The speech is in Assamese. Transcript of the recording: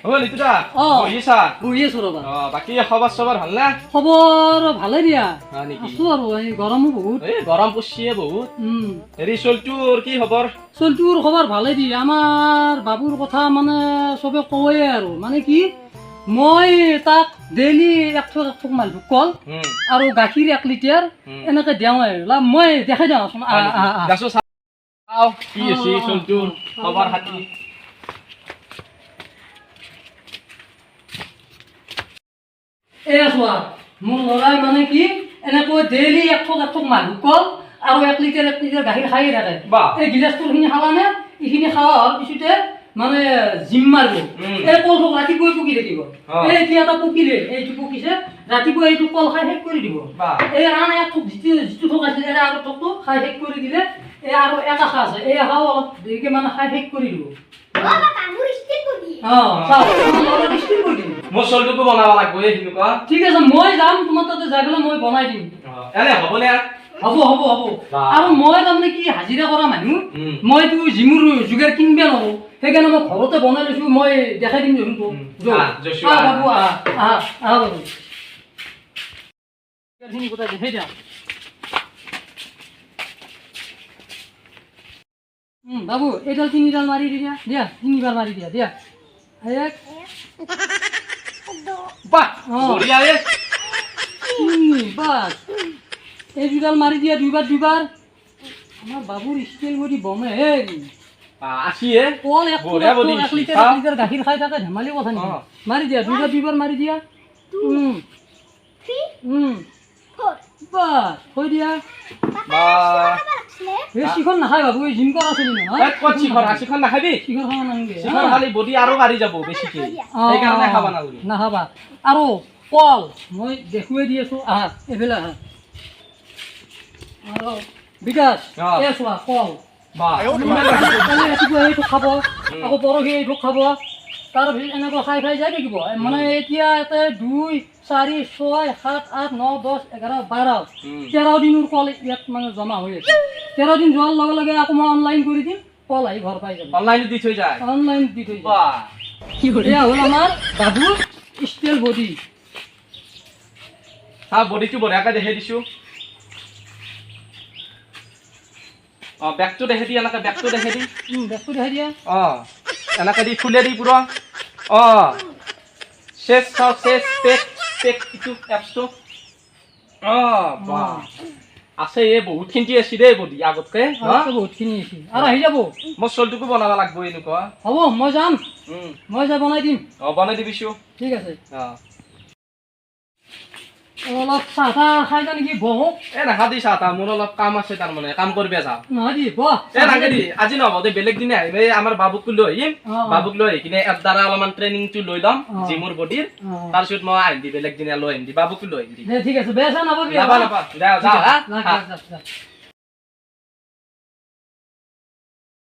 ও নিতুদা বহিছা বহি আছো ৰবা বাকি খবৰ চবৰ ভাল না খবৰ ভালে দিয়া নেকি আছো আৰু এই গৰমো বহুত এই গৰম পছিয়ে বহুত হেৰি চলটোৰ কি খবৰ চলটোৰ খবৰ ভালে দি আমাৰ বাবুৰ কথা মানে চবে কয়ে আৰু মানে কি মই তাক ডেইলি এক থোক মালভোগ কল আৰু গাখীৰ 1 লিটাৰ এনেকে দিওঁ মই দেখাই দিওঁ গাছো চাও কি হৈছে চলটোৰ খবৰ খাতি এয়া চোৱা মোৰ ল'ৰাই মানে কি এনেকৈ ডেইলি এক থোক মালভোগ কল আৰু 1 লিটাৰ গাখীৰ খায়ে থাকে এই গিলাচটোৰ খিনি খালানে এইখিনি খাৱা হোৱাৰ পিছতে মানে জিম মাৰিব এই কল থোক ৰাতিপুৱাই পকি থাকিব এই এতিয়া এটা পকিলে এইটো পকিছে ৰাতিপুৱা এইটো কল খাই শেষ কৰি দিব এই আন এক থোক যিটো থোক আছিলে এই আৰু থোকটো খাই শেষ কৰি দিলে এই আৰু এটা আশা আছে এই আশাও অলপ দেৰিকে মানে খাই শেষ কৰি দিব মোৰ চলটোকো বনাব লাগিব এই সেনেকুৱা ঠিক আছে মই যাম তোমাৰ তাতে যাই পেলাই মই বনাই দিম এনে হ'বনে হ'ব আৰু মই তাৰমানে কি হাজিৰা কৰা মানুহ মইতো জিমুৰ যোগাৰ কিনবা নোৱাৰো সেইকাৰণে মই ঘৰতে বনাই লৈছো মই দেখাই দিম দেখোন বাবু বাবু দেখাই দিয়া বাবু এইডাল 3ডাল মাৰি দিয়া 3বাৰ মাৰি দিয়া এক বাহ বঢ়িয়া ৰে বাস এই দুডাল মাৰি দিয়া দুইবাৰ আমাৰ বাবুৰ স্টাইল কৰি বমে হে আসিয়ে কল 1 লিটাৰ গাখীৰ খাই থাকে ধেমালি কথা নেকি মাৰি দিয়া দুইবাৰ মাৰি দিয়া বাস হৈ দিয়া শিখন নাখায় বাবু এই জিম কৰা চলি নহয় ক'ত শিখন নাখাবি শিখন খাব নালাগে শিখন খালি বডি আৰু বাঢ়ি যাব বেছিকে সেইকাৰণে খাব নালাগে নাখাবা আৰু কল মই দেখুৱাই দি আছো এইফালে আৰু বিকাশ এই চোৱা কল ৰাতিপুৱা এইটো খাব আকৌ পৰহি এইটো খাব তাৰপিছত এনেকৈ খাই যাই থাকিব মানে এতিয়া ইয়াতে 2 4 6 7 8 9 10 11 12 13 দিনৰ কল ইয়াত মানে জমা হৈ আছে 13 দিন যোৱাৰ লগে লগে আকৌ মই অনলাইন কৰি দিম কল আহি ঘৰ পাই যাব অনলাইন দি থৈ যায় এয়া হ'ল আমাৰ বাবুৰ ষ্টাইল বডি বডিটো বঢ়িয়াকৈ দেখাই দিছো বেকটো দেখাই দি এনেকৈ বেকটো দেখাই দি দিয়া এনেকৈ দি ফুলে দি পুৰা শেষ পেক ইটো এপছটো আছে এই বহুতখিনি আছে দেই বডি আগতকৈ বহুতখিনি আছে আৰু আহি যাব মই চলটোকো বনাব লাগিব এনেকুৱা হ'ব মই যাম মই যাই বনাই দিম বনাই দিবিছো ঠিক আছে অলপ চাহ খাই যা নেকি বহ নাখাদি চাহ মোৰ অলপ কাম আছে তাৰমানে কাম কৰিব যাওঁ নহয় বহ নাখাদি আজি নহ'ব দে বেলেগ দিনে আহিম এই আমাৰ বাবুকো লৈ আহিম বাবুক লৈ আহি কিনে ইয়াৰ দ্বাৰা অলপমান ট্ৰেইনিংটো লৈ ল'ম জিমৰ বডিৰ তাৰপিছত মই আহিম দি বেলেগ দিনে লৈ আহিম দি বাবুকো লৈ আহিম ঠিক আছে বেয়া চেয়া নাপাবি নাপা যা